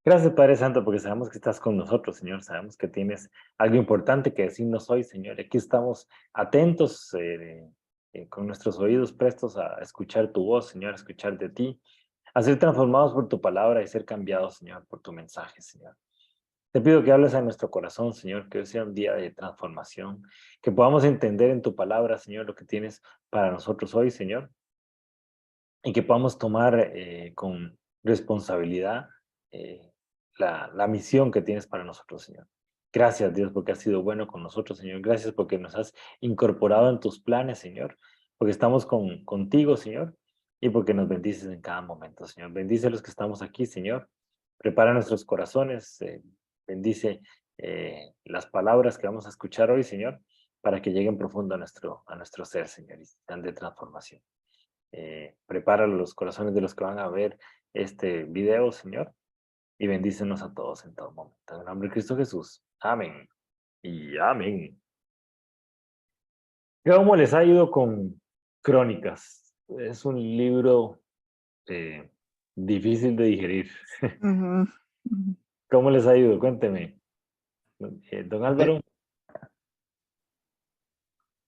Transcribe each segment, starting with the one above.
Gracias, Padre Santo, porque sabemos que estás con nosotros, Señor. Sabemos que tienes algo importante que decirnos hoy, Señor. Aquí estamos atentos, con nuestros oídos prestos a escuchar tu voz, Señor, a escuchar de ti, a ser transformados por tu palabra y ser cambiados, Señor, por tu mensaje, Señor. Te pido que hables a nuestro corazón, Señor, que hoy sea un día de transformación, que podamos entender en tu palabra, Señor, lo que tienes para nosotros hoy, Señor, y que podamos tomar con responsabilidad la misión que tienes para nosotros, Señor. Gracias, Dios, porque has sido bueno con nosotros, Señor. Gracias porque nos has incorporado en tus planes, Señor, porque estamos contigo, Señor, y porque nos bendices en cada momento, Señor. Bendice a los que estamos aquí, Señor. Prepara nuestros corazones, bendice las palabras que vamos a escuchar hoy, Señor, para que lleguen profundo a nuestro ser, Señor, y sean de transformación. Prepara los corazones de los que van a ver este video, Señor, y bendícenos a todos en todo momento. En el nombre de Cristo Jesús. Amén. Y amén. ¿Cómo les ha ido con Crónicas? Es un libro eh, difícil de digerir. Ujú, ujú. ¿Cómo les ha ido? Cuénteme. Don Eh, Álvaro,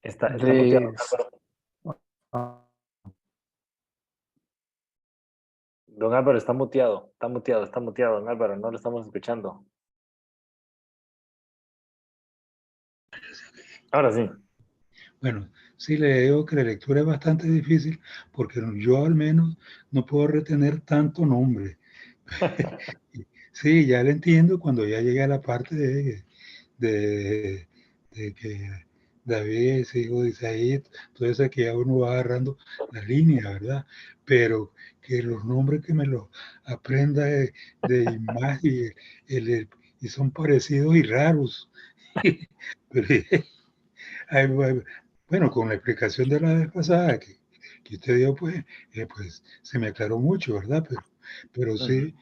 está muteado, de- don Álvaro. ah, Don Álvaro está muteado, está muteado, está muteado, don Álvaro, no lo estamos escuchando. Ahora sí. Bueno, sí le digo que la lectura es bastante difícil porque yo al menos no puedo retener tanto nombre. Sí, ya le entiendo cuando ya llegué a la parte de, de que David es hijo de Isaí, entonces que ya uno va agarrando la línea, ¿verdad? Pero que los nombres que me los aprenda de imagen y son parecidos y raros. Pero, bueno, con la explicación de la vez pasada que usted dio, pues se me aclaró mucho, ¿verdad? Pero Ujú. sí,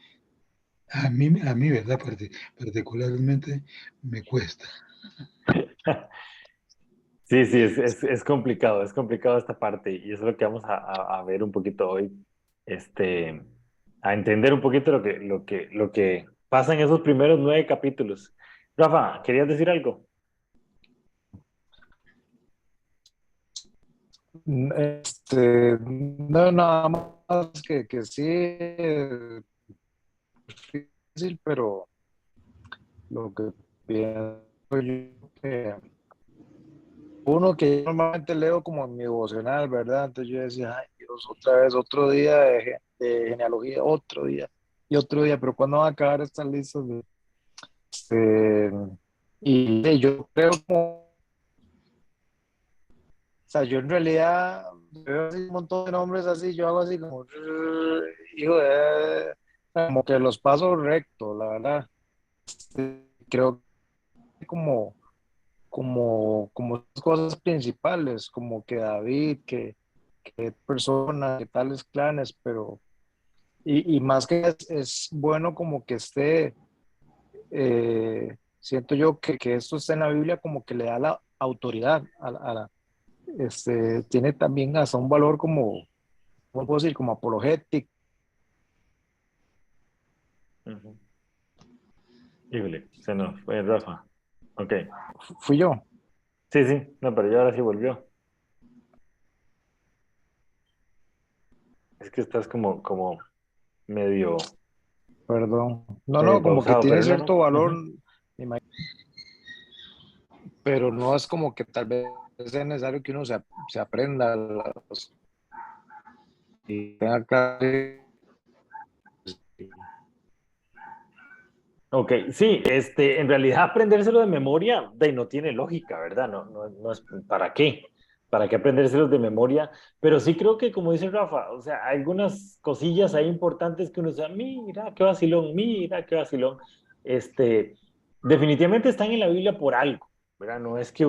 ¿verdad? Particularmente me cuesta. Sí, sí, es complicado esta parte y eso es lo que vamos a ver un poquito hoy, este, a entender un poquito lo que pasa en esos primeros 9 capítulos. Rafa, ¿querías decir algo? no, nada más que sí, es difícil, pero lo que pienso yo que uno que yo normalmente leo como en mi devocional, ¿verdad? Entonces yo decía, ay Dios, otra vez, otro día de genealogía, otro día y otro día, pero ¿cuándo van a acabar estas listas de, y yo creo como, o sea, yo en realidad veo así un montón de nombres así, yo hago así como, hijo de, como que los paso recto, la verdad. Creo que como cosas principales, como que David, que persona, que tales clanes, pero, y más que es bueno como que esté, siento yo que esto está en la Biblia como que le da la autoridad tiene también hasta un valor como, ¿cómo puedo decir? Como apologético. Ujú. Híjole, se nos fue Rafa. Ok. Fui yo, Sí, sí, no, pero ya ahora sí volvió. Es que estás como medio, perdón. No, medio no, como que pausado, tiene pero no, cierto no. valor, Ujú. pero no es como que tal vez sea necesario que uno se aprenda y tenga claro. Ok, sí, en realidad aprendérselo de memoria no tiene lógica, ¿verdad? No es para qué, para qué aprendérselos de memoria, pero sí creo que como dice Rafa, o sea, hay algunas cosillas ahí importantes que uno dice, mira qué vacilón, este, definitivamente están en la Biblia por algo, ¿verdad? No es que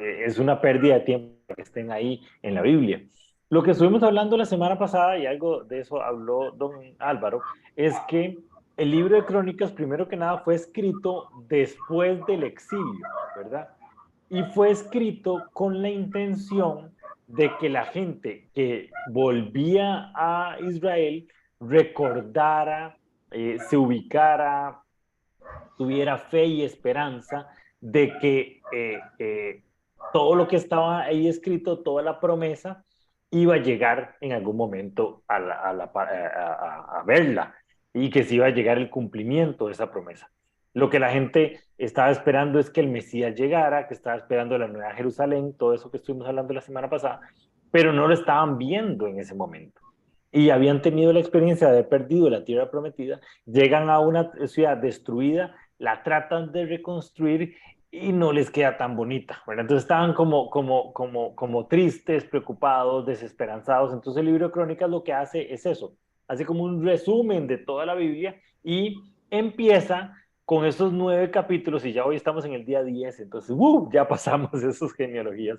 es una pérdida de tiempo que estén ahí en la Biblia. Lo que estuvimos hablando la semana pasada, y algo de eso habló don Álvaro, es que el libro de Crónicas, primero que nada, fue escrito después del exilio, ¿verdad? Y fue escrito con la intención de que la gente que volvía a Israel recordara, se ubicara, tuviera fe y esperanza de que todo lo que estaba ahí escrito, toda la promesa, iba a llegar en algún momento a verla y que se iba a llegar el cumplimiento de esa promesa. Lo que la gente estaba esperando es que el Mesías llegara, que estaba esperando la Nueva Jerusalén, todo eso que estuvimos hablando la semana pasada, pero no lo estaban viendo en ese momento. Y habían tenido la experiencia de haber perdido la tierra prometida, llegan a una ciudad destruida, la tratan de reconstruir y no les queda tan bonita, ¿verdad? Entonces estaban como tristes, preocupados, desesperanzados. Entonces el libro de Crónicas lo que hace es eso, hace como un resumen de toda la Biblia y empieza con esos 9 capítulos y ya hoy estamos en el día 10, entonces ya pasamos esas genealogías.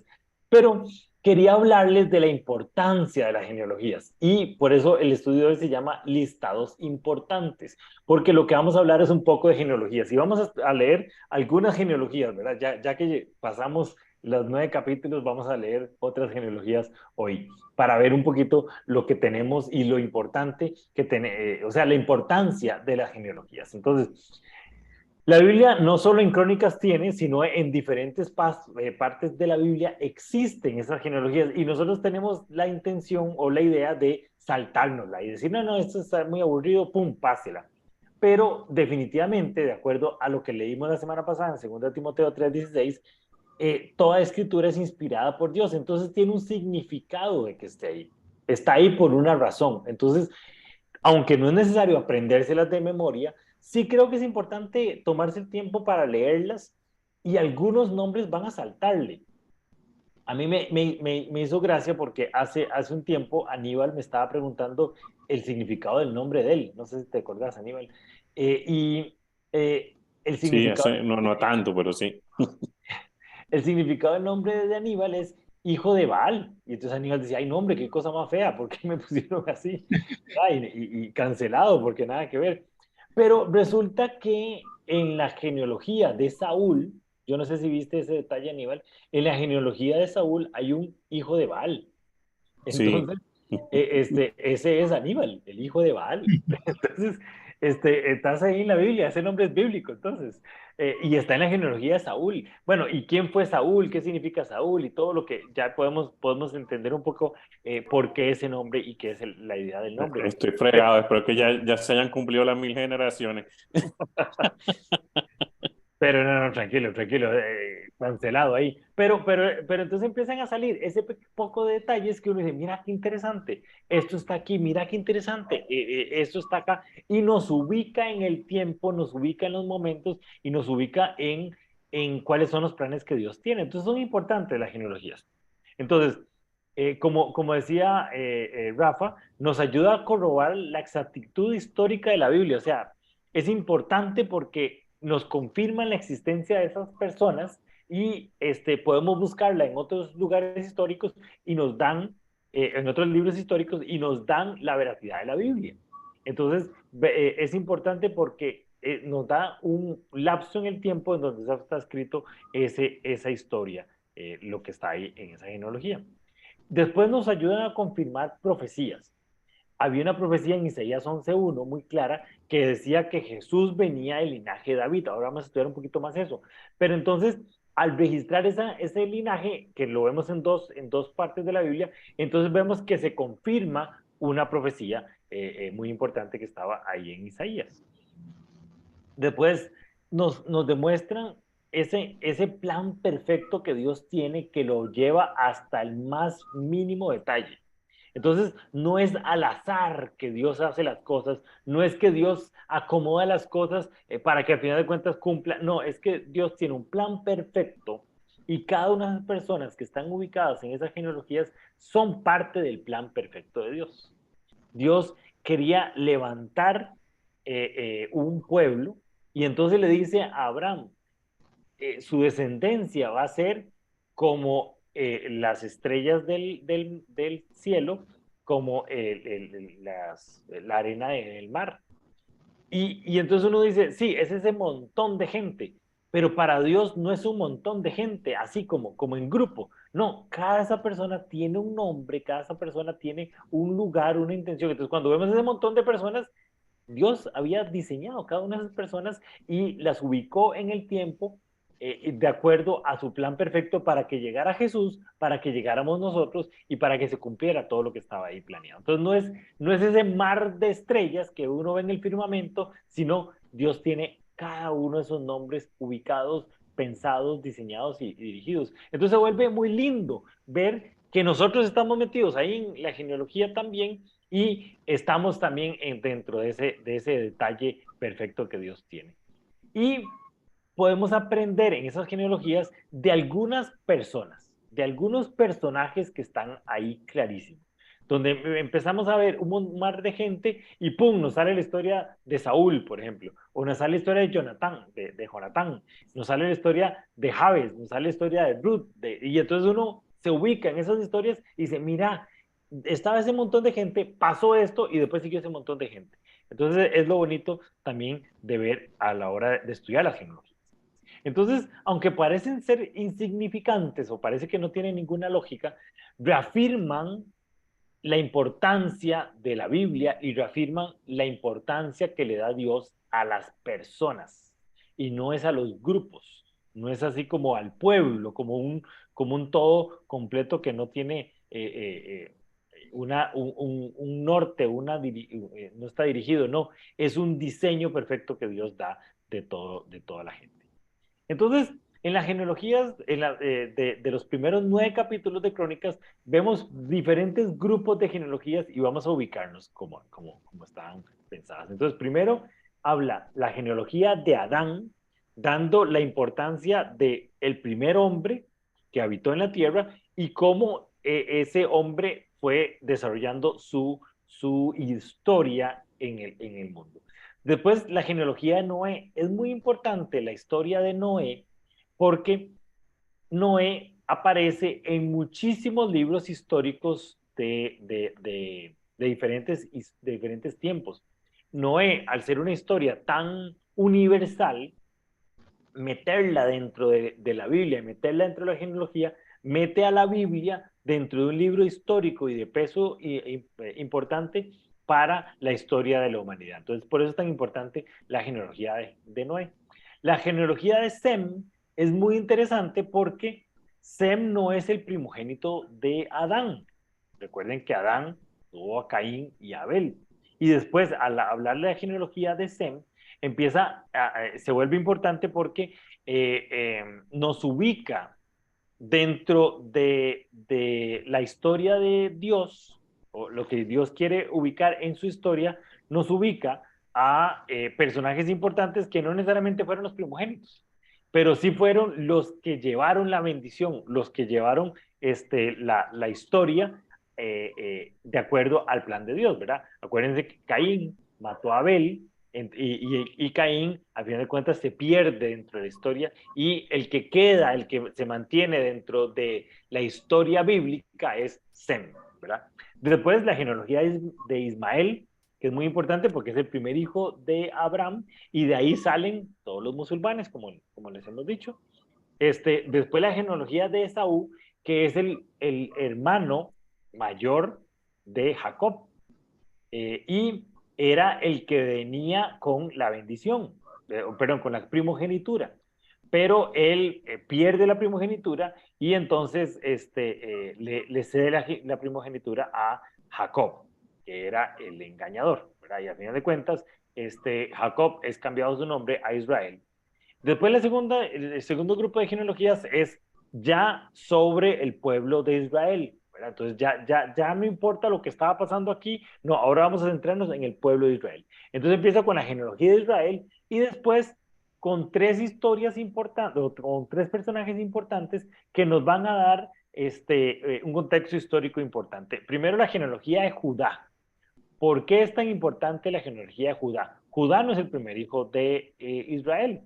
Pero quería hablarles de la importancia de las genealogías y por eso el estudio de hoy se llama listados importantes, porque lo que vamos a hablar es un poco de genealogías y vamos a leer algunas genealogías, ¿verdad? Ya que pasamos los 9 capítulos, vamos a leer otras genealogías hoy para ver un poquito lo que tenemos y lo importante que tiene, o sea, la importancia de las genealogías. Entonces, la Biblia no solo en Crónicas tiene, sino en diferentes partes de la Biblia existen esas genealogías y nosotros tenemos la intención o la idea de saltárnosla y decir, no, esto está muy aburrido, pum, pásela. Pero definitivamente, de acuerdo a lo que leímos la semana pasada en 2 Timoteo 3:16, toda escritura es inspirada por Dios, entonces tiene un significado de que esté ahí. Está ahí por una razón. Entonces, aunque no es necesario aprendérselas de memoria, sí creo que es importante tomarse el tiempo para leerlas y algunos nombres van a saltarle. A mí me hizo gracia porque hace un tiempo Aníbal me estaba preguntando el significado del nombre de él. No sé si te acordás, Aníbal. Y el Sí, significado, no tanto, pero sí. el significado del nombre de Aníbal es hijo de Baal. Y entonces Aníbal decía, ay, nombre, qué cosa más fea, ¿por qué me pusieron así? Y cancelado, porque nada que ver. Pero resulta que en la genealogía de Saúl, yo no sé si viste ese detalle, Aníbal, en la genealogía de Saúl hay un hijo de Baal. Sí. Entonces, ese es Aníbal, el hijo de Baal. Entonces, estás ahí en la Biblia, ese nombre es bíblico, entonces, y está en la genealogía de Saúl. Bueno, ¿y quién fue Saúl? ¿Qué significa Saúl? Y todo lo que ya podemos entender un poco por qué ese nombre y qué es la idea del nombre. Estoy fregado, espero que ya se hayan cumplido las 1000 generaciones. Pero no, tranquilo, cancelado ahí. Pero entonces empiezan a salir ese poco de detalles que uno dice, mira qué interesante, esto está aquí, mira qué interesante, esto está acá, y nos ubica en el tiempo, nos ubica en los momentos y nos ubica en cuáles son los planes que Dios tiene. Entonces son importantes las genealogías. Entonces, como decía Rafa, nos ayuda a corroborar la exactitud histórica de la Biblia, o sea, es importante porque nos confirman la existencia de esas personas y podemos buscarla en otros lugares históricos y nos dan, en otros libros históricos y nos dan la veracidad de la Biblia. Entonces, es importante porque nos da un lapso en el tiempo en donde está escrito esa historia, lo que está ahí en esa genealogía. Después nos ayudan a confirmar profecías. Había una profecía en Isaías 11:1 muy clara que decía que Jesús venía del linaje de David. Ahora vamos a estudiar un poquito más eso. Pero entonces, al registrar ese linaje, que lo vemos en dos partes de la Biblia, entonces vemos que se confirma una profecía muy importante que estaba ahí en Isaías. Después nos demuestran ese plan perfecto que Dios tiene que lo lleva hasta el más mínimo detalle. Entonces, no es al azar que Dios hace las cosas, no es que Dios acomoda las cosas para que al final de cuentas cumpla, no, es que Dios tiene un plan perfecto y cada una de las personas que están ubicadas en esas genealogías son parte del plan perfecto de Dios. Dios quería levantar un pueblo y entonces le dice a Abraham, su descendencia va a ser como las estrellas del cielo, como la arena del mar. Y entonces uno dice, sí, es ese montón de gente, Pero para Dios no es un montón de gente, así como en grupo. No, cada esa persona tiene un nombre, cada esa persona tiene un lugar, una intención. Entonces, cuando vemos ese montón de personas, Dios había diseñado cada una de esas personas y las ubicó en el tiempo de acuerdo a su plan perfecto para que llegara Jesús, para que llegáramos nosotros y para que se cumpliera todo lo que estaba ahí planeado. Entonces no es ese mar de estrellas que uno ve en el firmamento, sino Dios tiene cada uno de esos nombres ubicados, pensados, diseñados y dirigidos. Entonces se vuelve muy lindo ver que nosotros estamos metidos ahí en la genealogía también y estamos también dentro de ese detalle perfecto que Dios tiene. Y podemos aprender en esas genealogías de algunas personas, de algunos personajes que están ahí clarísimos, donde empezamos a ver un mar de gente y pum, nos sale la historia de Saúl, por ejemplo, o nos sale la historia de Jonatán, de Jonatán, nos sale la historia de Jabes, nos sale la historia de Ruth, y entonces uno se ubica en esas historias y dice, mira, estaba ese montón de gente, pasó esto y después siguió ese montón de gente. Entonces es lo bonito también de ver a la hora de estudiar las genealogías. Entonces, aunque parecen ser insignificantes o parece que no tienen ninguna lógica, reafirman la importancia de la Biblia y reafirman la importancia que le da Dios a las personas y no es a los grupos, no es así como al pueblo, como un todo completo que no tiene un norte, no está dirigido, no, es un diseño perfecto que Dios da de toda la gente. Entonces, en las genealogías de los primeros 9 capítulos de Crónicas, vemos diferentes grupos de genealogías y vamos a ubicarnos como estaban pensadas. Entonces, primero habla la genealogía de Adán, dando la importancia de el primer hombre que habitó en la tierra y cómo ese hombre fue desarrollando su historia en el mundo. Después, la genealogía de Noé. Es muy importante la historia de Noé porque Noé aparece en muchísimos libros históricos de diferentes tiempos. Noé, al ser una historia tan universal, meterla dentro de la Biblia, meterla dentro de la genealogía, mete a la Biblia dentro de un libro histórico y de peso importante para la historia de la humanidad. Entonces, por eso es tan importante la genealogía de Noé. La genealogía de Sem es muy interesante porque Sem no es el primogénito de Adán. Recuerden que Adán tuvo a Caín y a Abel. Y después, al hablar de la genealogía de Sem, se vuelve importante porque nos ubica dentro de la historia de Dios, o lo que Dios quiere ubicar en su historia, nos ubica a personajes importantes que no necesariamente fueron los primogénitos, pero sí fueron los que llevaron la bendición, los que llevaron la historia de acuerdo al plan de Dios, ¿verdad? Acuérdense que Caín mató a Abel y Caín, al final de cuentas, se pierde dentro de la historia y el que queda, el que se mantiene dentro de la historia bíblica es Sem, ¿verdad? Después la genealogía de Ismael, que es muy importante porque es el primer hijo de Abraham y de ahí salen todos los musulmanes, como les hemos dicho. Después la genealogía de Esaú, que es el hermano mayor de Jacob. Y era el que venía con la bendición, perdón, con la primogenitura. Pero él pierde la primogenitura y entonces le cede la primogenitura a Jacob, que era el engañador, ¿verdad? Y a final de cuentas, Jacob es cambiado su nombre a Israel. Después el segundo grupo de genealogías es ya sobre el pueblo de Israel, ¿verdad? Entonces ya no importa lo que estaba pasando aquí, no, ahora vamos a centrarnos en el pueblo de Israel. Entonces empieza con la genealogía de Israel y después con 3 historias importantes, o con 3 personajes importantes que nos van a dar un contexto histórico importante. Primero la genealogía de Judá. ¿Por qué es tan importante la genealogía de Judá? Judá no es el primer hijo de Israel.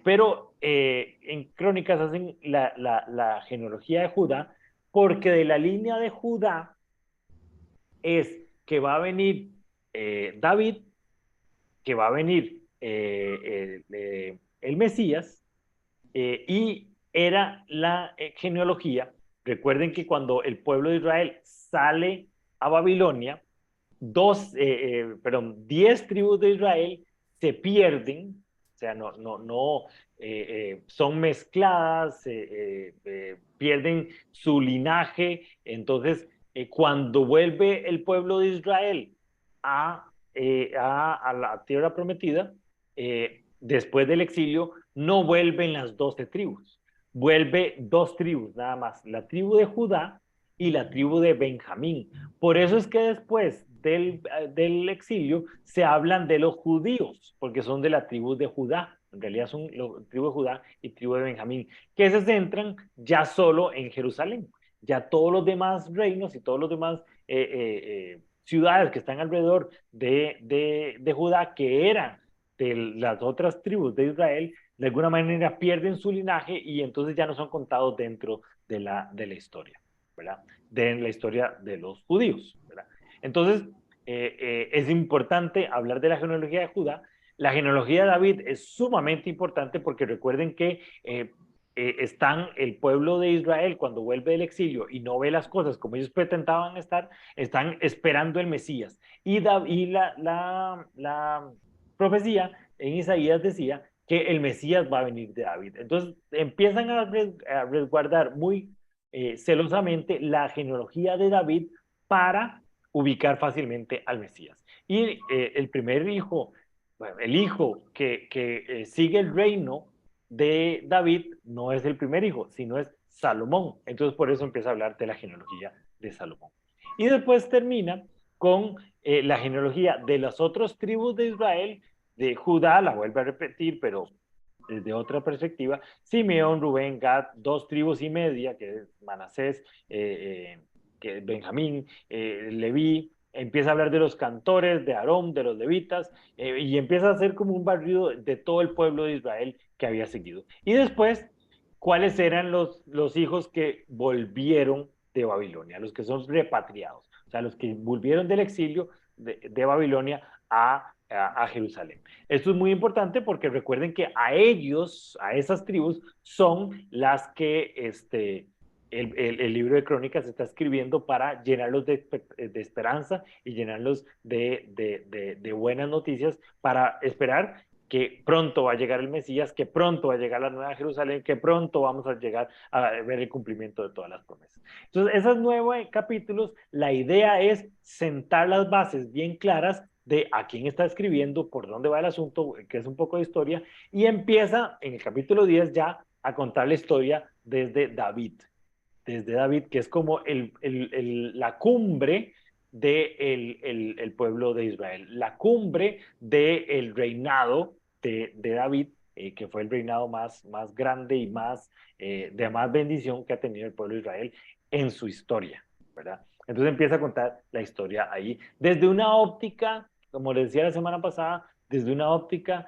Pero en Crónicas hacen la genealogía de Judá porque de la línea de Judá es que va a venir David, que va a venir el Mesías y era la genealogía. Recuerden que cuando el pueblo de Israel sale a Babilonia, 10 tribus de Israel se pierden, o sea, son mezcladas, pierden su linaje. Entonces, cuando vuelve el pueblo de Israel a la tierra prometida, después del exilio, no vuelven las 12 tribus, vuelve 2 tribus nada más, la tribu de Judá y la tribu de Benjamín. Por eso es que después del exilio se hablan de los judíos, porque son de la tribu de Judá. En realidad son la tribu de Judá y tribu de Benjamín, que se centran ya solo en Jerusalén. Ya todos los demás reinos y todos los demás ciudades que están alrededor de Judá, que eran de las otras tribus de Israel, de alguna manera pierden su linaje y entonces ya no son contados dentro de la historia, ¿verdad? De la historia de los judíos, ¿verdad? Entonces, es importante hablar de la genealogía de Judá. La genealogía de David es sumamente importante porque recuerden que están el pueblo de Israel cuando vuelve del exilio y no ve las cosas como ellos pretentaban estar, están esperando el Mesías. Y la profecía en Isaías decía que el Mesías va a venir de David. Entonces empiezan a resguardar muy celosamente la genealogía de David para ubicar fácilmente al Mesías. Y el primer hijo, bueno, el hijo que sigue el reino de David no es el primer hijo, sino es Salomón. Entonces por eso empieza a hablar de la genealogía de Salomón. Y después termina con la genealogía de las otras tribus de Israel, de Judá, la vuelve a repetir, pero desde otra perspectiva, Simeón, Rubén, Gad, 2 tribus y media, que es Manasés, que es Benjamín, Leví, empieza a hablar de los cantores, de Aarón, de los levitas, y empieza a hacer como un barrido de todo el pueblo de Israel que había seguido. Y después, ¿cuáles eran los hijos que volvieron de Babilonia? Los que son repatriados, o sea, los que volvieron del exilio de Babilonia a Jerusalén. Esto es muy importante porque recuerden que a ellos, a esas tribus, son las que el libro de Crónicas está escribiendo para llenarlos de esperanza y llenarlos de buenas noticias para esperar que pronto va a llegar el Mesías, que pronto va a llegar la Nueva Jerusalén, que pronto vamos a llegar a ver el cumplimiento de todas las promesas. Entonces, esos 9 capítulos, la idea es sentar las bases bien claras de a quién está escribiendo, por dónde va el asunto, que es un poco de historia, y empieza en el capítulo 10 ya a contar la historia desde David, que es como la cumbre del pueblo de Israel, la cumbre del reinado de David, que fue el reinado más grande y de más bendición que ha tenido el pueblo de Israel en su historia, ¿verdad? Entonces empieza a contar la historia ahí, desde una óptica, como les decía la semana pasada, desde una óptica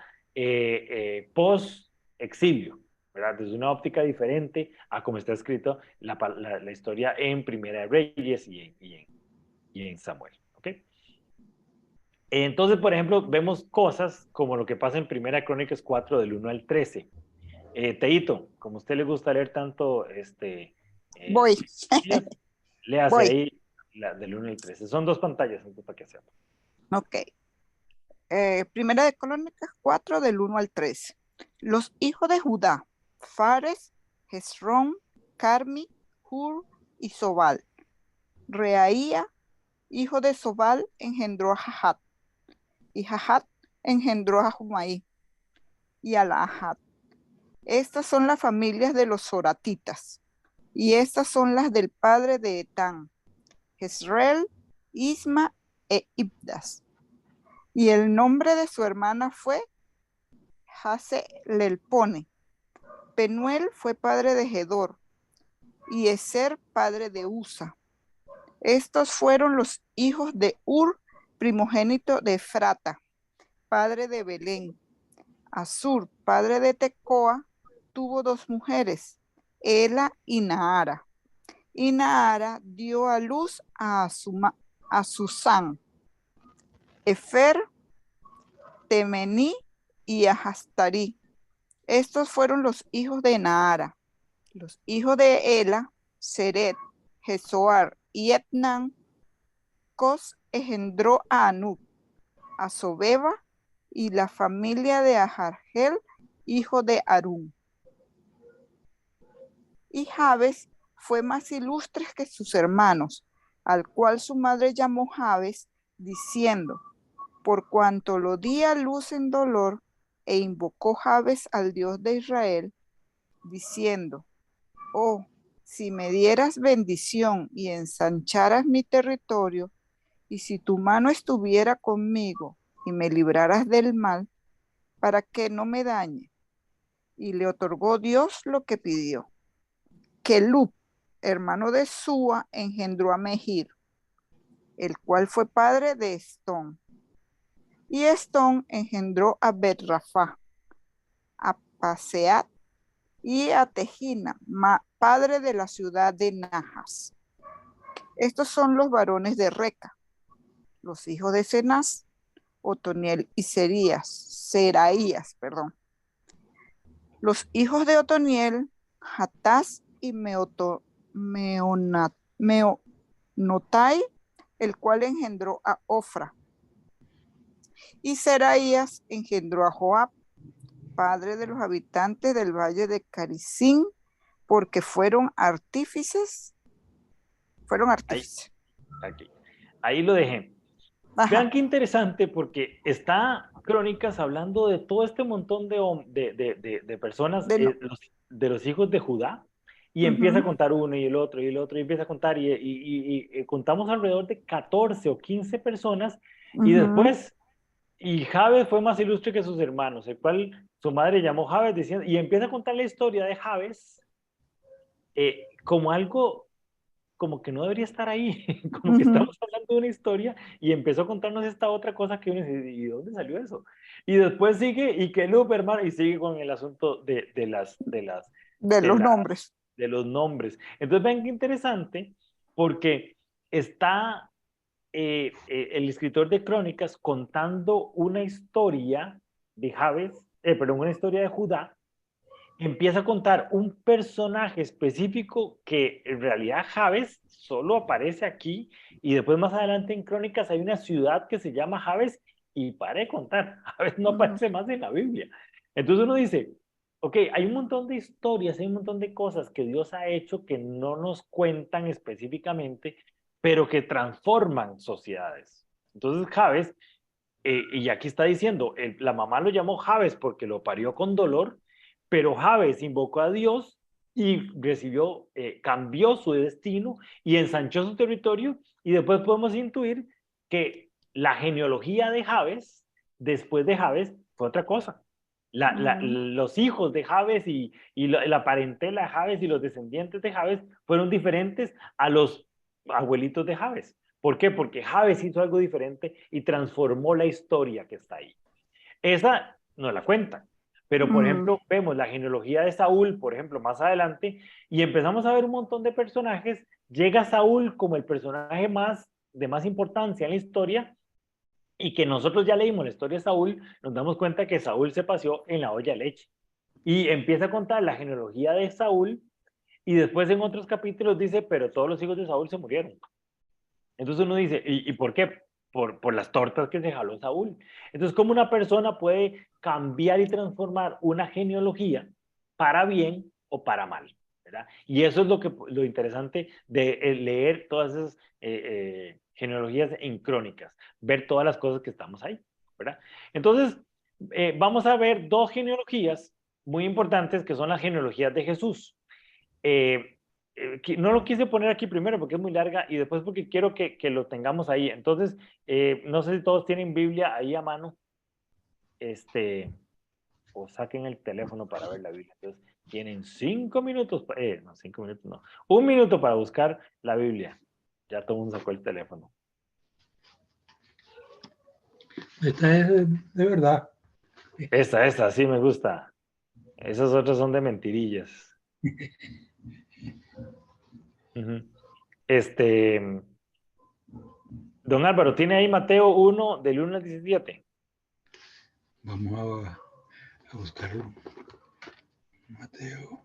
post-exilio, ¿verdad? Desde una óptica diferente a como está escrito la historia en Primera de Reyes y en Samuel, ¿ok? Entonces, por ejemplo, vemos cosas como lo que pasa en Primera Crónicas 4 del 1 al 13. Teito, como a usted le gusta leer tanto, Voy, léase voy. ahí del 1 al 13. Son 2 pantallas, entonces, para que sepa. Ok. Primera de Crónicas 4 del 1 al 13. Los hijos de Judá, Fares, Hezrón, Carmi, Hur y Sobal. Reaía, hijo de Sobal, engendró a Jahat. Y Jahat engendró a Jumaí y a Lahat. Estas son las familias de los soratitas. Y estas son las del padre de Etán, Jezreel, Isma e Ibdas. Y el nombre de su hermana fue Haselelpone. Penuel fue padre de Gedor y Eser padre de Usa. Estos fueron los hijos de Ur, primogénito de Efrata, padre de Belén. Asur, padre de Tecoa, tuvo 2 mujeres, Ela y Nahara. Y Nahara dio a luz a Susán, Efer, Temení y a Hastarí. Estos fueron los hijos de Naara. Los hijos de Ela, Seret, Jezoar y Etnán. Cos engendró a Anub, a Sobeba y la familia de Ahargel, hijo de Harún. Y Jabes fue más ilustre que sus hermanos, al cual su madre llamó Jabes, diciendo, por cuanto lo di a luz en dolor, e invocó Jabes al Dios de Israel, diciendo, oh, si me dieras bendición y ensancharas mi territorio, y si tu mano estuviera conmigo y me libraras del mal, para que no me dañe. Y le otorgó Dios lo que pidió. Kelub, hermano de Súa, engendró a Mehir, el cual fue padre de Estón. Y Estón engendró a Bet-Rafa, a Paseat y a Tejina, padre de la ciudad de Najas. Estos son los varones de Reca, los hijos de Cenaz, Otoniel y Seraías. Los hijos de Otoniel, Hataz y Meonotai, el cual engendró a Ofra. Y Seraías engendró a Joab, padre de los habitantes del valle de Caricín, porque fueron artífices. Ahí lo dejé. Ajá. Vean qué interesante, porque está Crónicas hablando de todo este montón de personas, de los hijos de Judá, y empieza a contar uno y el otro y el otro, y empieza a contar, y contamos alrededor de 14 o 15 personas, y después, y Jabes fue más ilustre que sus hermanos, el cual su madre llamó Jabes, diciendo, y empieza a contar la historia de Jabes como algo como que no debería estar ahí, como que estamos hablando de una historia y empezó a contarnos esta otra cosa que uno dice, ¿y dónde salió eso? Y después sigue, y que hermano, y sigue con el asunto de los nombres. Entonces ven qué interesante, porque está el escritor de Crónicas contando una historia de Jabes, una historia de Judá. Empieza a contar un personaje específico que en realidad Jabes solo aparece aquí, y después más adelante en Crónicas hay una ciudad que se llama Jabes, y para de contar, Jabes no aparece más en la Biblia. Entonces uno dice, ok, hay un montón de historias, hay un montón de cosas que Dios ha hecho que no nos cuentan específicamente, pero que transforman sociedades. Entonces Jabes, y aquí está diciendo, la mamá lo llamó Jabes porque lo parió con dolor, pero Jabes invocó a Dios y recibió, cambió su destino y ensanchó su territorio, y después podemos intuir que la genealogía de Jabes, después de Jabes, fue otra cosa. Los hijos de Jabes y la parentela de Jabes y los descendientes de Jabes fueron diferentes a los abuelitos de Jabes. ¿Por qué? Porque Jabes hizo algo diferente y transformó la historia que está ahí. Esa no la cuentan. Pero, por ejemplo, vemos la genealogía de Saúl, por ejemplo, más adelante, y empezamos a ver un montón de personajes. Llega Saúl como el personaje de más importancia en la historia, y que nosotros ya leímos la historia de Saúl, nos damos cuenta que Saúl se paseó en la olla de leche. Y empieza a contar la genealogía de Saúl, y después en otros capítulos dice, pero todos los hijos de Saúl se murieron. Entonces uno dice, ¿y por qué? Por las tortas que se jaló Saúl. Entonces, ¿cómo una persona puede cambiar y transformar una genealogía para bien o para mal? ¿Verdad? Y eso es lo interesante de leer todas esas genealogías en Crónicas, ver todas las cosas que estamos ahí, ¿verdad? Entonces, vamos a ver dos genealogías muy importantes, que son las genealogías de Jesús. No lo quise poner aquí primero porque es muy larga, y después porque quiero que lo tengamos ahí. Entonces, no sé si todos tienen Biblia ahí a mano, o saquen el teléfono para ver la Biblia. Entonces, tienen 5 minutos, no, 5 minutos no, 1 minuto para buscar la Biblia. Ya todo el mundo sacó el teléfono. Esta es de verdad. Esta, sí me gusta. Esas otras son de mentirillas. Don Álvaro, ¿tiene ahí Mateo 1, del 1 al 17? Vamos a buscarlo. Mateo.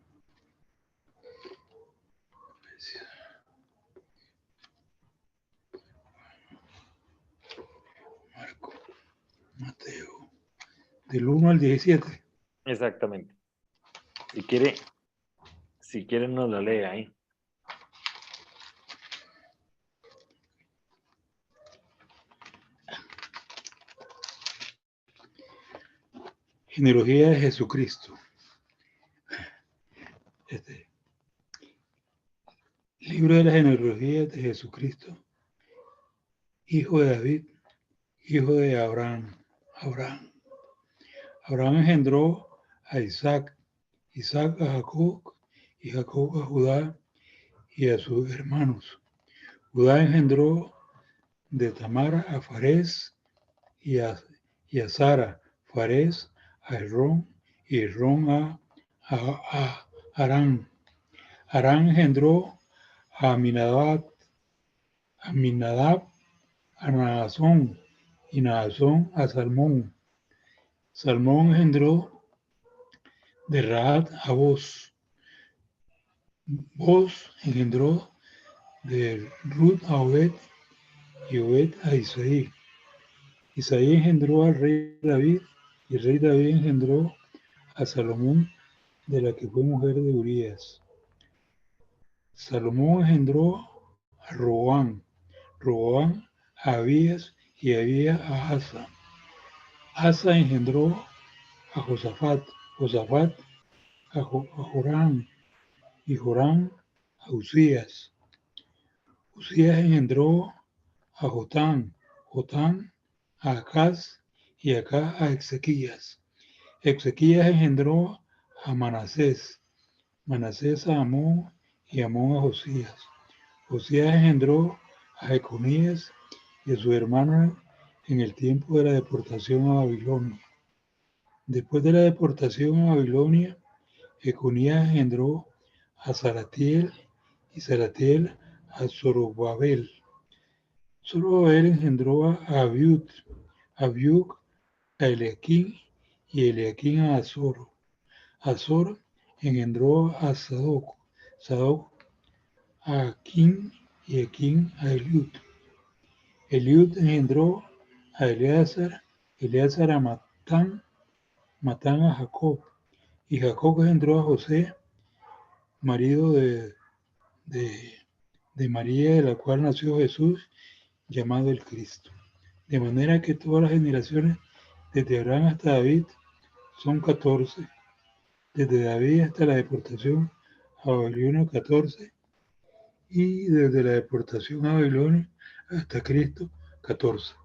Marco. Mateo. Del 1 al 17. Exactamente. Si quiere nos lo lee ahí. Genealogía de Jesucristo. Libro de la genealogía de Jesucristo, hijo de David, hijo de Abraham. Abraham engendró a Isaac, Isaac a Jacob, y Jacob a Judá y a sus hermanos. Judá engendró de Tamar a Farés y a Sara, Farés a Hezrón y Hezrón a Harán. Harán engendró a Aminadab, a Naasón y Naasón a Salmón. Salmón engendró de Rahat a Boz. Boz engendró de Ruth a Obed y Obed a Isaí. Isaí engendró al rey David y el rey David engendró a Salomón, de la que fue mujer de Urías. Salomón engendró a Roboam, Roboam a Abías y Abías a Asa. Asa engendró a Josafat, Josafat a Joram y Joram a Usías. Usías engendró a Jotán, Jotán a Acaz y Acaz a Ezequías. Ezequías engendró a Manasés, Manasés a Amón y Amón a Josías. Josías engendró a Jeconías y a su hermano en el tiempo de la deportación a Babilonia. Después de la deportación a Babilonia, Jeconías engendró a Salatiel y Salatiel a Zorobabel. Zorobabel engendró a Abiud, Abiud a Eliaquín y Eliaquín a Azor. Azor engendró a Sadoc, Sadoc a Aquín y Aquín a Eliud. Eliud engendró a Eleazar, Eleazar a Matán, Matán a Jacob, y Jacob engendró a José, marido de María, de la cual nació Jesús, llamado el Cristo. De manera que todas las generaciones, desde Abraham hasta David, son 14. Desde David hasta la deportación a Babilonia, 14. Y desde la deportación a Babilonia hasta Cristo, 14.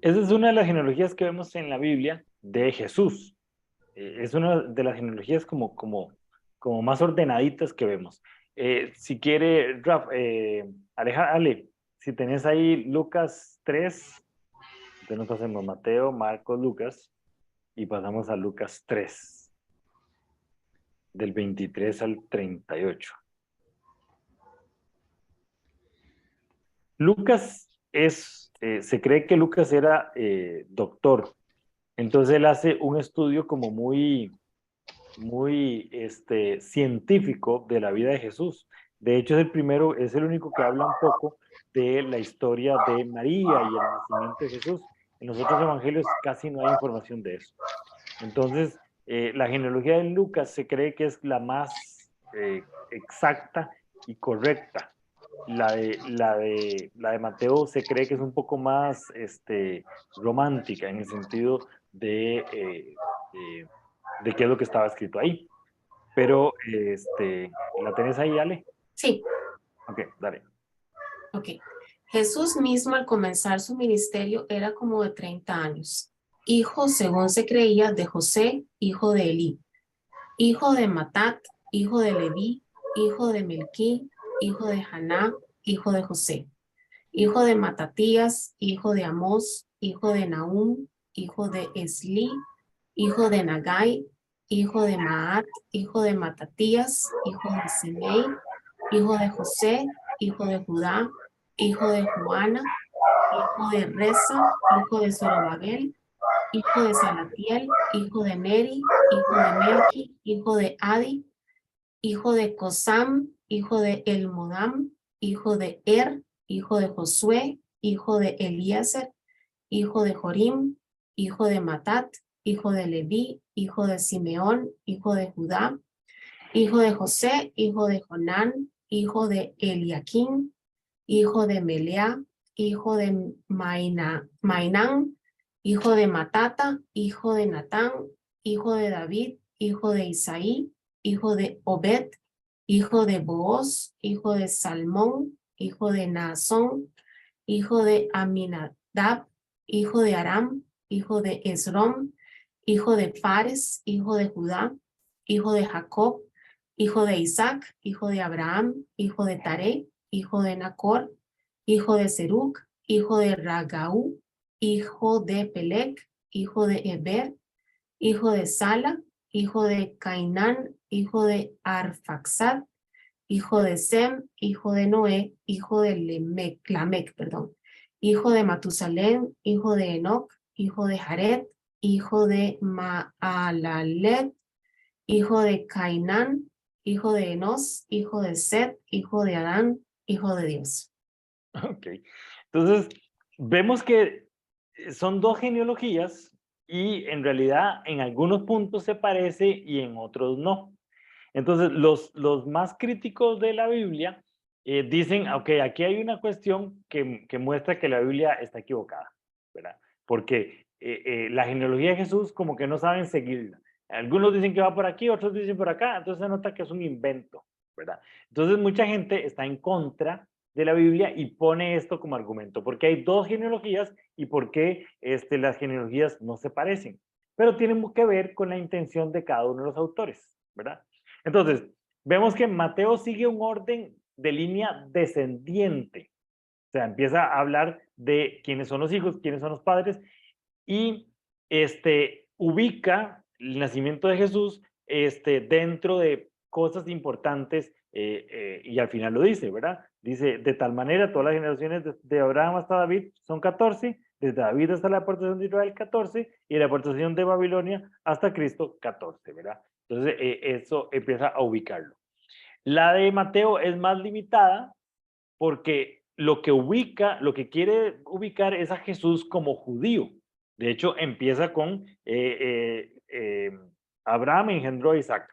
Esa es una de las genealogías que vemos en la Biblia de Jesús. Es una de las genealogías como más ordenaditas que vemos. Si quiere, Ale, si tenés ahí Lucas 3, entonces nos pasemos Mateo, Marcos, Lucas, y pasamos a Lucas 3, del 23 al 38. Lucas se cree que Lucas era doctor, entonces él hace un estudio como muy científico de la vida de Jesús. De hecho, es el único que habla un poco de la historia de María y el nacimiento de Jesús. En los otros evangelios casi no hay información de eso. Entonces, la genealogía de Lucas se cree que es la más exacta y correcta. La de Mateo se cree que es un poco más romántica en el sentido de qué es lo que estaba escrito ahí. Pero, ¿la tenés ahí, Ale? Sí. Ok, dale. Ok. Jesús mismo al comenzar su ministerio era como de 30 años. Hijo, según se creía, de José, hijo de Elí. Hijo de Matat, hijo de Leví, hijo de Melquí, hijo de Haná, hijo de José. Hijo de Matatías, hijo de Amós, hijo de Nahum, hijo de Esli, hijo de Nagai, hijo de Maat, hijo de Matatías, hijo de Semei, hijo de José, hijo de Judá, hijo de Joana, hijo de Reza, hijo de Zorobabel, hijo de Salatiel, hijo de Neri, hijo de Melqui, hijo de Adi, hijo de Cosam, hijo de Elmodam, hijo de hijo de Josué, hijo de Eliezer, hijo de Jorim, hijo de Matat, hijo de Leví, hijo de Simeón, hijo de Judá, hijo de José, hijo de Jonán, hijo de Eliaquín, hijo de Melea, hijo de Mainán, hijo de Matata, hijo de Natán, hijo de David, hijo de Isaí, hijo de Obed, hijo de Booz, hijo de Salmón, hijo de Naasón, hijo de Aminadab, hijo de Aram, hijo de Esrom, hijo de Fares, hijo de Judá, hijo de Jacob, hijo de Isaac, hijo de Abraham, hijo de Taré, hijo de Nacor, hijo de Serug, hijo de Ragaú, hijo de Pelec, hijo de Eber, hijo de Sala, hijo de Cainán, hijo de Arfaxad, hijo de Sem, hijo de Noé, hijo de Lamec, hijo de Matusalén, hijo de Enoc, hijo de Jared, hijo de Maalalet, hijo de Cainán, hijo de Enos, hijo de Set, hijo de Adán, hijo de Dios. Ok, entonces vemos que son dos genealogías y en realidad en algunos puntos se parece y en otros no. Entonces los más críticos de la Biblia dicen, ok, aquí hay una cuestión que muestra que la Biblia está equivocada, ¿verdad? Porque la genealogía de Jesús como que no saben seguirla. Algunos dicen que va por aquí, otros dicen por acá, entonces se nota que es un invento, ¿verdad? Entonces mucha gente está en contra de la Biblia y pone esto como argumento, porque hay dos genealogías y por qué las genealogías no se parecen, pero tienen que ver con la intención de cada uno de los autores, ¿verdad? Entonces, vemos que Mateo sigue un orden de línea descendiente, o sea, empieza a hablar de quiénes son los hijos, quiénes son los padres, y ubica el nacimiento de Jesús dentro de cosas importantes y al final lo dice, ¿verdad? Dice, de tal manera todas las generaciones de Abraham hasta David son 14, desde David hasta la deportación de Israel 14 y la deportación de Babilonia hasta Cristo 14, ¿verdad? Entonces eso empieza a ubicarlo. La de Mateo es más limitada porque lo que quiere ubicar es a Jesús como judío. De hecho, empieza con Abraham engendró a Isaac.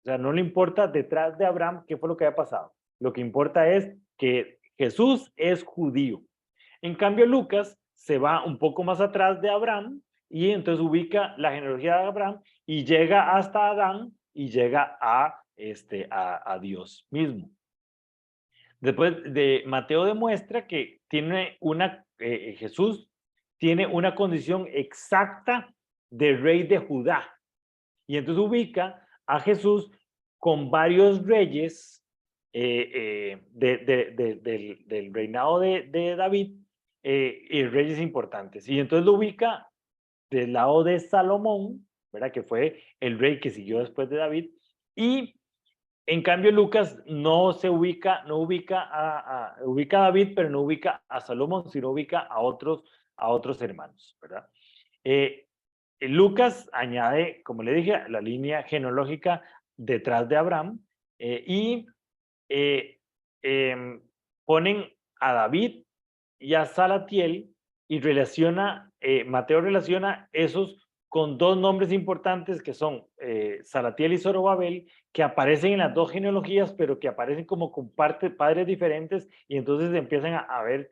O sea, no le importa detrás de Abraham qué fue lo que había pasado. Lo que importa es que Jesús es judío. En cambio, Lucas se va un poco más atrás de Abraham y entonces ubica la genealogía de Abraham y llega hasta Adán y llega a Dios mismo. Después de Mateo demuestra que Jesús tiene una condición exacta de rey de Judá. Y entonces ubica a Jesús con varios reyes del reinado de David y reyes importantes. Y entonces lo ubica del lado de Salomón, ¿verdad? Que fue el rey que siguió después de David. Y en cambio, Lucas ubica a David, pero no ubica a Salomón, sino ubica a otros hermanos, ¿verdad? Lucas añade, como le dije, la línea genealógica detrás de Abraham y ponen a David y a Salatiel y Mateo relaciona esos con dos nombres importantes que son Salatiel y Zorobabel, que aparecen en las dos genealogías, pero que aparecen como con padres diferentes, y entonces empiezan a haber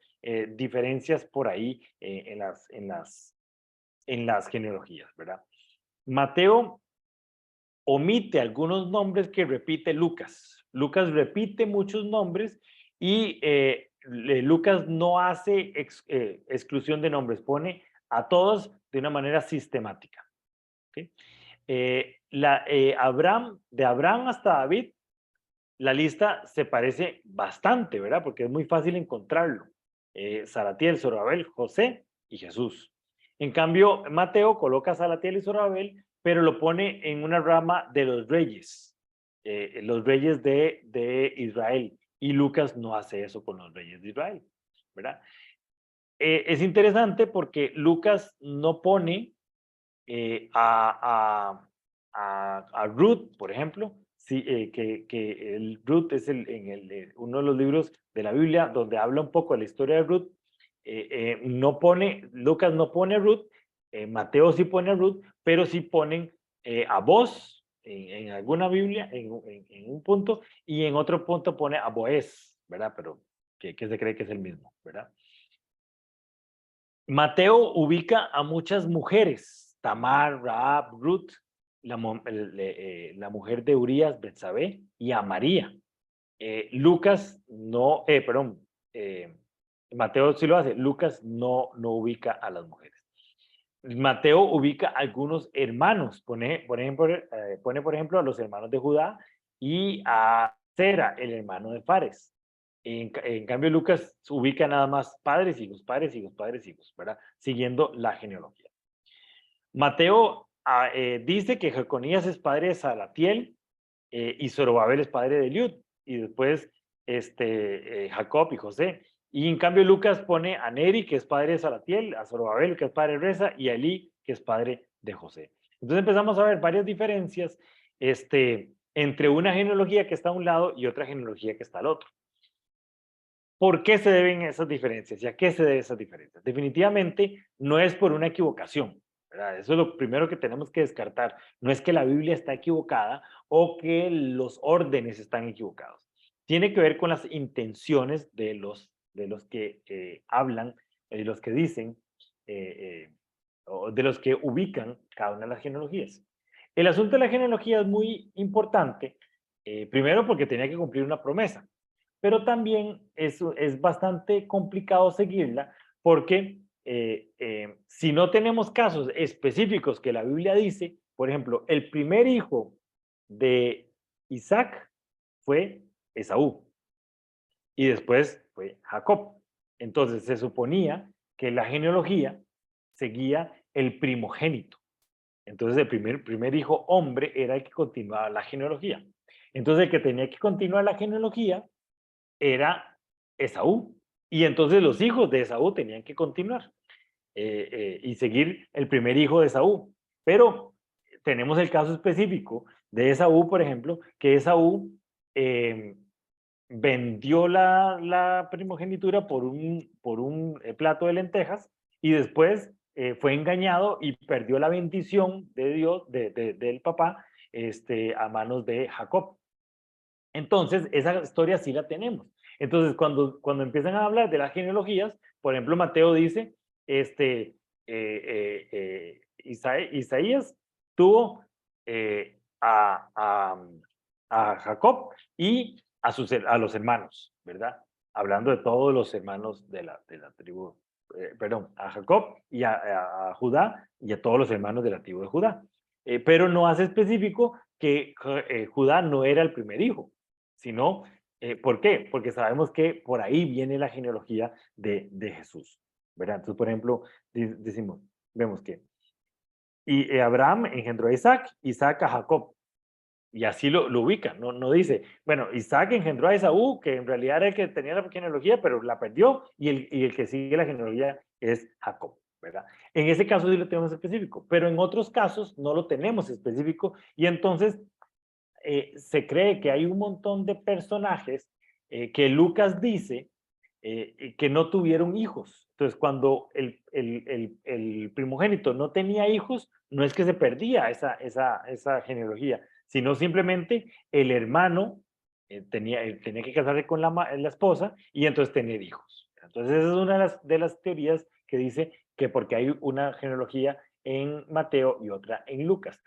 diferencias por ahí en las genealogías, ¿verdad? Mateo omite algunos nombres que repite Lucas. Lucas repite muchos nombres y Lucas no hace exclusión de nombres, pone a todos de una manera sistemática. ¿Okay? De Abraham hasta David, la lista se parece bastante, ¿verdad? Porque es muy fácil encontrarlo. Salatiel, Zorobabel, José y Jesús. En cambio, Mateo coloca a Salatiel y Zorobabel, pero lo pone en una rama de los reyes de Israel. Y Lucas no hace eso con los reyes de Israel, ¿verdad? Es interesante porque Lucas no pone a Ruth, por ejemplo, sí, que el Ruth es uno de los libros de la Biblia donde habla un poco de la historia de Ruth. Lucas no pone Ruth, Mateo sí pone Ruth, pero sí ponen a Boz en alguna Biblia, en un punto, y en otro punto pone a Boaz, ¿verdad? Pero que se cree que es el mismo, ¿verdad? Mateo ubica a muchas mujeres, Tamar, Rahab, Ruth, la mujer de Urías, Betsabé, y a María. Lucas no, perdón, Mateo sí lo hace, Lucas no ubica a las mujeres. Mateo ubica a algunos hermanos, pone por ejemplo a los hermanos de Judá y a Zera, el hermano de Fares. En cambio, Lucas ubica nada más padres, hijos, ¿verdad? Siguiendo la genealogía. Mateo dice que Jeconías es padre de Salatiel y Zorobabel es padre de Eliud, y después Jacob y José. Y en cambio Lucas pone a Neri, que es padre de Salatiel, a Zorobabel, que es padre de Reza, y a Elí, que es padre de José. Entonces empezamos a ver varias diferencias entre una genealogía que está a un lado y otra genealogía que está al otro. ¿Por qué se deben esas diferencias? ¿Y a qué se deben esas diferencias? Definitivamente no es por una equivocación, ¿verdad? Eso es lo primero que tenemos que descartar. No es que la Biblia está equivocada o que los órdenes están equivocados. Tiene que ver con las intenciones de los que hablan, de los que dicen, o de los que ubican cada una de las genealogías. El asunto de la genealogía es muy importante, primero porque tenía que cumplir una promesa, pero también es bastante complicado seguirla porque si no tenemos casos específicos que la Biblia dice, por ejemplo, el primer hijo de Isaac fue Esaú y después fue Jacob. Entonces se suponía que la genealogía seguía el primogénito. Entonces el primer hijo hombre era el que continuaba la genealogía. Entonces el que tenía que continuar la genealogía era Esaú. Y entonces los hijos de Esaú tenían que continuar y seguir el primer hijo de Esaú. Pero tenemos el caso específico de Esaú, por ejemplo, que Esaú vendió la primogenitura por un plato de lentejas y después fue engañado y perdió la bendición de Dios, del papá, a manos de Jacob. Entonces, esa historia sí la tenemos. Entonces, cuando empiezan a hablar de las genealogías, por ejemplo, Mateo dice, Isaías tuvo a Jacob y a los hermanos, ¿verdad? Hablando de todos los hermanos de la tribu, perdón, a Jacob y a Judá y a todos los hermanos de la tribu de Judá. Pero no hace específico que Judá no era el primer hijo, sino, ¿por qué? Porque sabemos que por ahí viene la genealogía de Jesús, ¿verdad? Entonces, por ejemplo, vemos que Abraham engendró a Isaac, Isaac a Jacob, y así lo ubica, no dice, bueno, Isaac engendró a Esaú, que en realidad era el que tenía la genealogía, pero la perdió, y el que sigue la genealogía es Jacob, ¿verdad? En ese caso sí lo tenemos específico, pero en otros casos no lo tenemos específico, y entonces se cree que hay un montón de personajes que Lucas dice que no tuvieron hijos. Entonces, cuando el primogénito no tenía hijos, no es que se perdía esa genealogía, sino simplemente el hermano tenía que casarse con la esposa y entonces tener hijos. Entonces, esa es una de las teorías que dice que porque hay una genealogía en Mateo y otra en Lucas.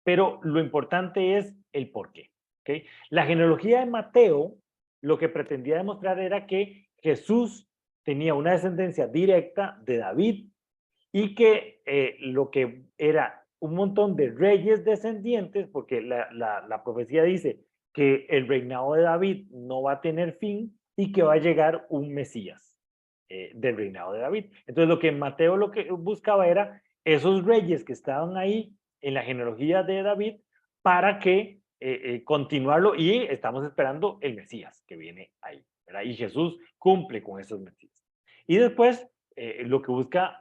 Pero lo importante es el por qué. ¿Okay? La genealogía de Mateo lo que pretendía demostrar era que Jesús tenía una descendencia directa de David y que lo que era un montón de reyes descendientes, porque la profecía dice que el reinado de David no va a tener fin y que va a llegar un Mesías del reinado de David. Entonces lo que Mateo lo que buscaba era esos reyes que estaban ahí en la genealogía de David para que continuarlo y estamos esperando el Mesías que viene ahí, ¿verdad? Y Jesús cumple con esos Mesías. Y después lo que busca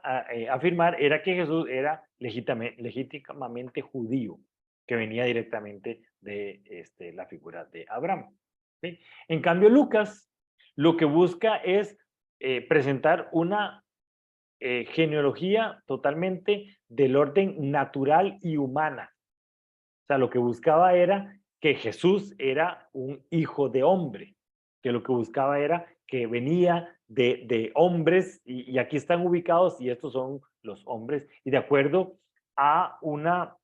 afirmar era que Jesús era legítimamente judío, que venía directamente de la figura de Abraham. ¿Sí? En cambio, Lucas lo que busca es presentar una genealogía totalmente del orden natural y humana. O sea, lo que buscaba era que Jesús era un hijo de hombre, que lo que buscaba era que venía de hombres, y aquí están ubicados, y estos son los hombres, y de acuerdo a una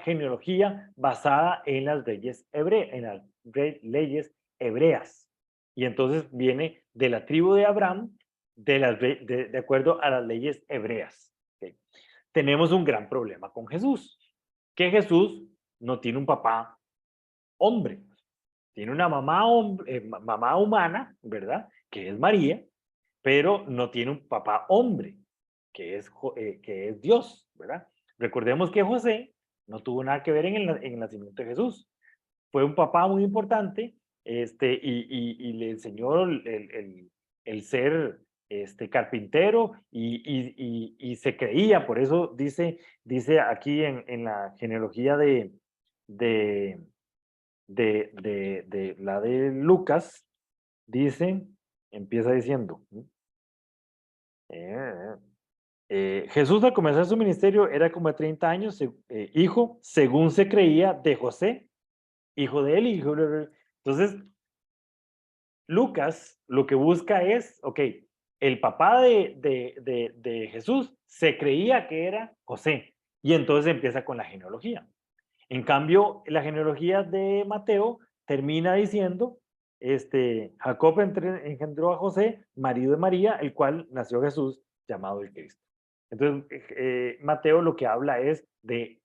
genealogía basada en las leyes leyes hebreas. Y entonces viene de la tribu de Abraham, de acuerdo a las leyes hebreas. ¿Okay? Tenemos un gran problema con Jesús, que Jesús no tiene un papá hombre, tiene una mamá humana, ¿verdad? Que es María, pero no tiene un papá hombre, que es Dios, ¿verdad? Recordemos que José no tuvo nada que ver en el nacimiento de Jesús. Fue un papá muy importante, y le enseñó el ser carpintero, y se creía, por eso dice aquí en la genealogía de, de la de Lucas, dice, empieza diciendo, Jesús al comenzar su ministerio era como de 30 años, hijo, según se creía, de José, hijo de él, Entonces, Lucas lo que busca es, ok, el papá de Jesús se creía que era José, y entonces empieza con la genealogía. En cambio, la genealogía de Mateo termina diciendo, Jacob engendró a José, marido de María, el cual nació Jesús, llamado el Cristo. Entonces, Mateo lo que habla es de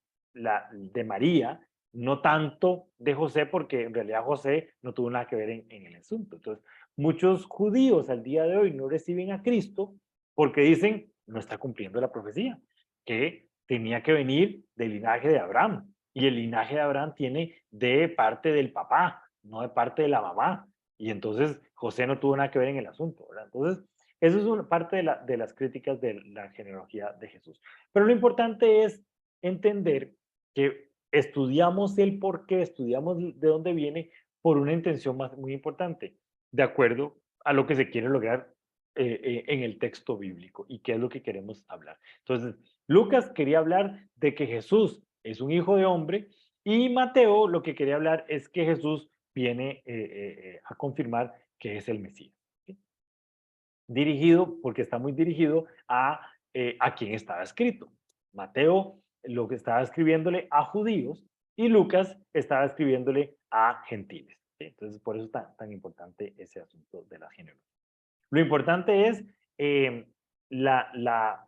María, no tanto de José, porque en realidad José no tuvo nada que ver en el asunto. Entonces, muchos judíos al día de hoy no reciben a Cristo porque dicen, no está cumpliendo la profecía, que tenía que venir del linaje de Abraham. Y el linaje de Abraham tiene de parte del papá, no de parte de la mamá. Y entonces José no tuvo nada que ver en el asunto, ¿verdad? Entonces, eso es una parte de las críticas de la genealogía de Jesús. Pero lo importante es entender que estudiamos el por qué, estudiamos de dónde viene por una intención muy importante, de acuerdo a lo que se quiere lograr en el texto bíblico y qué es lo que queremos hablar. Entonces, Lucas quería hablar de que Jesús es un hijo de hombre, y Mateo lo que quería hablar es que Jesús viene a confirmar que es el Mesías. ¿Sí? Dirigido, porque está muy dirigido a quien estaba escrito. Mateo lo que estaba escribiéndole a judíos, y Lucas estaba escribiéndole a gentiles. ¿Sí? Entonces, por eso es tan importante ese asunto de la genealogía. Lo importante es la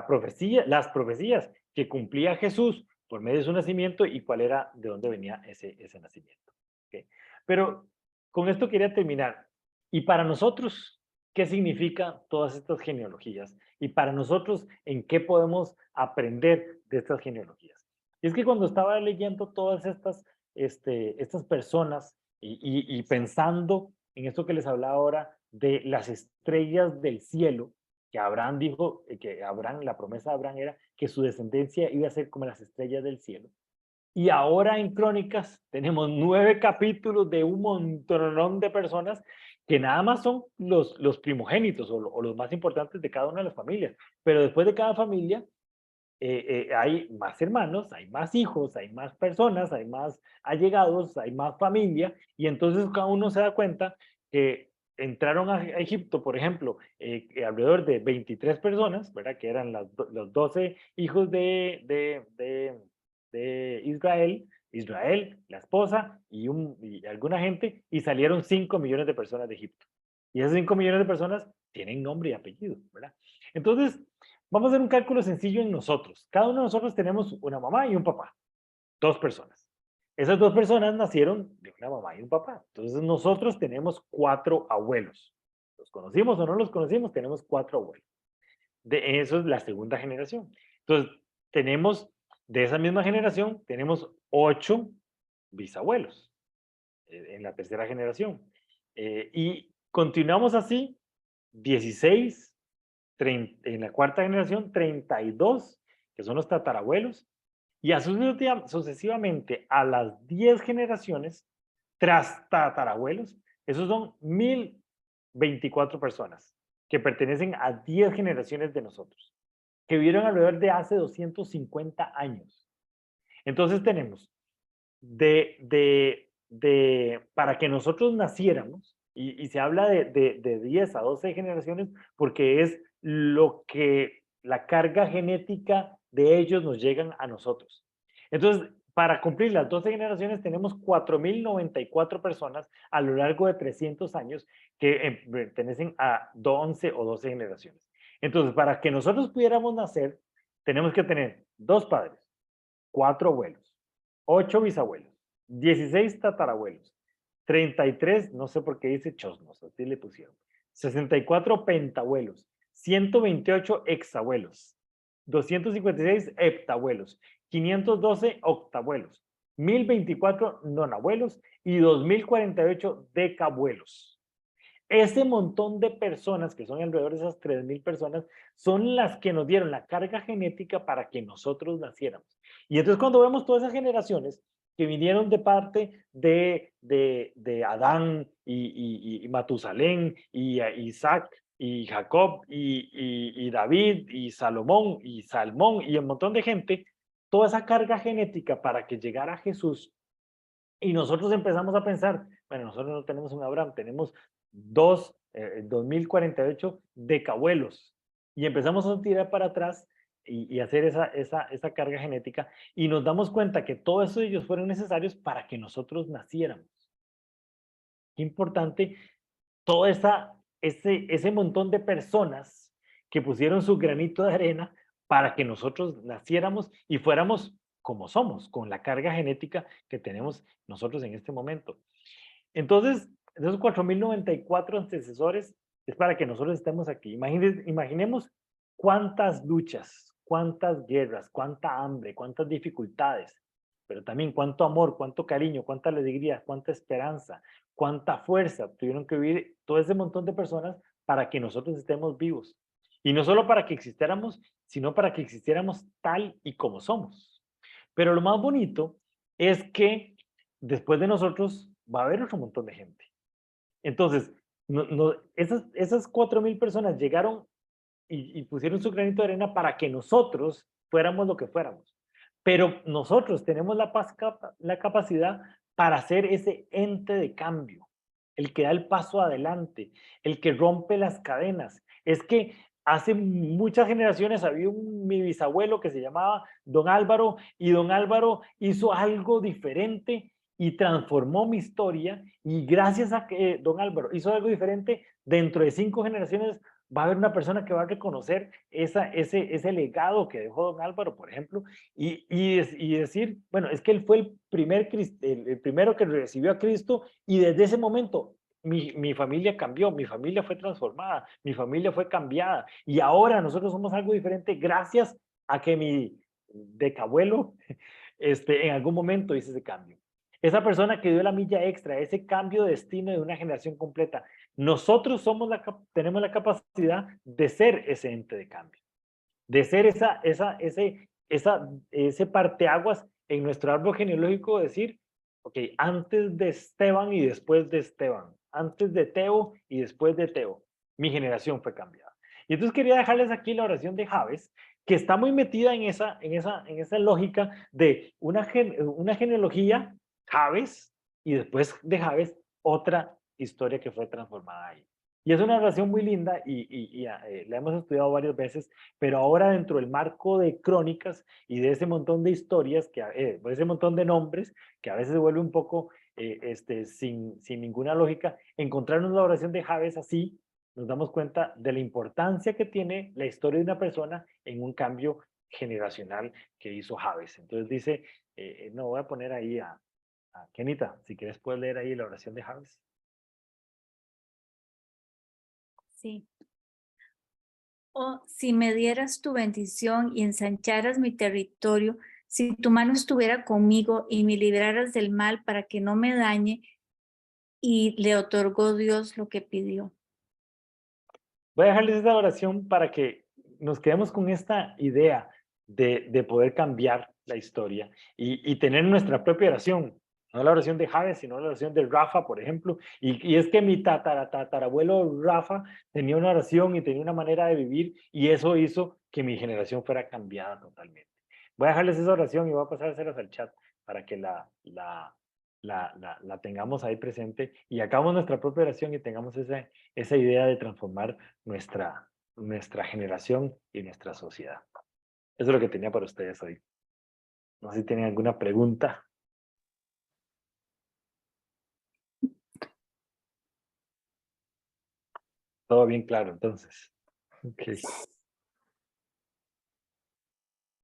profecía, las profecías que cumplía Jesús por medio de su nacimiento, y cuál era, de dónde venía ese nacimiento. ¿Okay? Pero con esto quería terminar. Y para nosotros, ¿qué significa todas estas genealogías? Y para nosotros, ¿en qué podemos aprender de estas genealogías? Y es que cuando estaba leyendo todas estas personas y pensando en esto que les hablaba ahora de las estrellas del cielo, que Abraham dijo, la promesa de Abraham era que su descendencia iba a ser como las estrellas del cielo. Y ahora en Crónicas tenemos 9 capítulos de un montón de personas que nada más son los primogénitos o los más importantes de cada una de las familias. Pero después de cada familia hay más hermanos, hay más hijos, hay más personas, hay más allegados, hay más familia, y entonces cada uno se da cuenta que entraron a Egipto, por ejemplo, alrededor de 23 personas, ¿verdad? Que eran los 12 hijos de Israel, la esposa y alguna gente, y salieron 5 millones de personas de Egipto. Y esas 5 millones de personas tienen nombre y apellido, ¿verdad? Entonces, vamos a hacer un cálculo sencillo en nosotros. Cada uno de nosotros tenemos una mamá y un papá, 2 personas. Esas 2 personas nacieron de una mamá y un papá. Entonces nosotros tenemos 4 abuelos. ¿Los conocimos o no los conocimos? Tenemos 4 abuelos. Eso es la segunda generación. Entonces, de esa misma generación, tenemos 8 bisabuelos en la tercera generación. Y continuamos así 16, en la cuarta generación, 32, que son los tatarabuelos, y sucesivamente a las 10 generaciones tras tatarabuelos, esos son 1024 personas que pertenecen a 10 generaciones de nosotros, que vivieron alrededor de hace 250 años. Entonces tenemos para que nosotros naciéramos, y se habla de 10 a 12 generaciones porque es lo que la carga genética de ellos nos llegan a nosotros. Entonces, para cumplir las 12 generaciones tenemos 4.094 personas a lo largo de 300 años que pertenecen a 11 o 12 generaciones. Entonces, para que nosotros pudiéramos nacer, tenemos que tener 2 padres, 4 abuelos, 8 bisabuelos, 16 tatarabuelos, 33, no sé por qué dice chosnos, así le pusieron, 64 pentabuelos, 128 exabuelos, 256 heptabuelos, 512 octabuelos, 1024 nonabuelos y 2048 decabuelos. Ese montón de personas, que son alrededor de esas 3.000 personas, son las que nos dieron la carga genética para que nosotros naciéramos. Y entonces cuando vemos todas esas generaciones que vinieron de parte de Adán y Matusalén y Isaac y Jacob y David y Salomón y Salmón y un montón de gente, toda esa carga genética para que llegara Jesús. Y nosotros empezamos a pensar, bueno, nosotros no tenemos un Abraham, tenemos 2048 decabuelos. Y empezamos a tirar para atrás y hacer esa carga genética y nos damos cuenta que todos ellos fueron necesarios para que nosotros naciéramos. Qué importante todo ese montón de personas que pusieron su granito de arena para que nosotros naciéramos y fuéramos como somos, con la carga genética que tenemos nosotros en este momento. Entonces, esos 4.094 antecesores es para que nosotros estemos aquí. Imaginemos cuántas luchas, cuántas guerras, cuánta hambre, cuántas dificultades, pero también cuánto amor, cuánto cariño, cuánta alegría, cuánta esperanza, cuánta fuerza tuvieron que vivir todo ese montón de personas para que nosotros estemos vivos. Y no solo para que existiéramos, sino para que existiéramos tal y como somos. Pero lo más bonito es que después de nosotros va a haber otro montón de gente. Entonces, esas 4.000 personas llegaron y pusieron su granito de arena para que nosotros fuéramos lo que fuéramos. Pero nosotros tenemos la capacidad para ser ese ente de cambio, el que da el paso adelante, el que rompe las cadenas. Es que hace muchas generaciones había mi bisabuelo que se llamaba Don Álvaro, y Don Álvaro hizo algo diferente y transformó mi historia, y gracias a que Don Álvaro hizo algo diferente, dentro de 5 generaciones va a haber una persona que va a reconocer ese legado que dejó Don Álvaro, por ejemplo, y decir, bueno, es que él fue el primero que recibió a Cristo, y desde ese momento mi familia cambió, mi familia fue transformada, mi familia fue cambiada, y ahora nosotros somos algo diferente gracias a que mi decabuelo en algún momento hizo ese cambio. Esa persona que dio la milla extra, ese cambio de destino de una generación completa. Nosotros tenemos la capacidad de ser ese ente de cambio, de ser ese parteaguas en nuestro árbol genealógico, decir, ok, antes de Esteban y después de Esteban, antes de Teo y después de Teo, mi generación fue cambiada. Y entonces quería dejarles aquí la oración de Jabes, que está muy metida en esa lógica de una genealogía, Jabes, y después de Jabes, otra historia que fue transformada ahí. Y es una oración muy linda y la hemos estudiado varias veces, pero ahora dentro del marco de crónicas y de ese montón de historias, ese montón de nombres, que a veces se vuelve un poco sin ninguna lógica, encontrarnos la oración de Jabes así, nos damos cuenta de la importancia que tiene la historia de una persona en un cambio generacional que hizo Jabes. Entonces dice, no, voy a poner ahí a Kenita, si quieres puedes leer ahí la oración de Jabes. Sí. Oh, si me dieras tu bendición y ensancharas mi territorio, si tu mano estuviera conmigo y me libraras del mal para que no me dañe, y le otorgó Dios lo que pidió. Voy a dejarles esta oración para que nos quedemos con esta idea de poder cambiar la historia y tener nuestra propia oración. No la oración de Javes, sino la oración de Rafa, por ejemplo. Y es que mi tatarabuelo Rafa tenía una oración y tenía una manera de vivir y eso hizo que mi generación fuera cambiada totalmente. Voy a dejarles esa oración y voy a pasárselas al chat para que la tengamos ahí presente y hagamos nuestra propia oración y tengamos esa idea de transformar nuestra generación y nuestra sociedad. Eso es lo que tenía para ustedes hoy. No sé si tienen alguna pregunta. Todo bien claro, entonces. Okay.